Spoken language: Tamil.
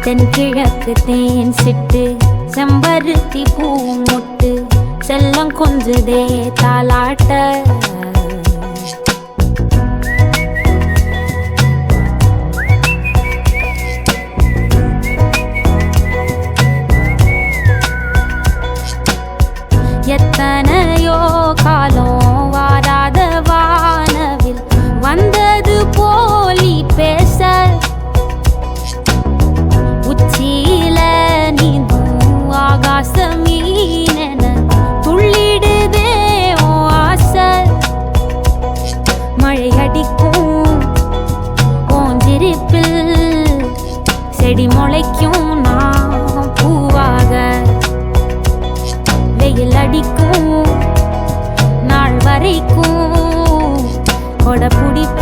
தென்கிழக்கு தேன் சிட்டு செம்பருத்தி பூ முட்டு செல்லம் கொஞ்சதே தாலாட்ட எத்தனையோ காலம் வாராத வானவில் வந்தது போலி பேச உச்சியில நீந்தும் ஆகாச மீனென துள்ளிடுதே ஓ ஆசை மழை அடிக்கும் ஓஞ்சிருப்பில் செடி முளைக்கும் நான் பூவாக வெயில் அடிக்கும் நாள் வரைக்கும் கொடை பிடிப்ப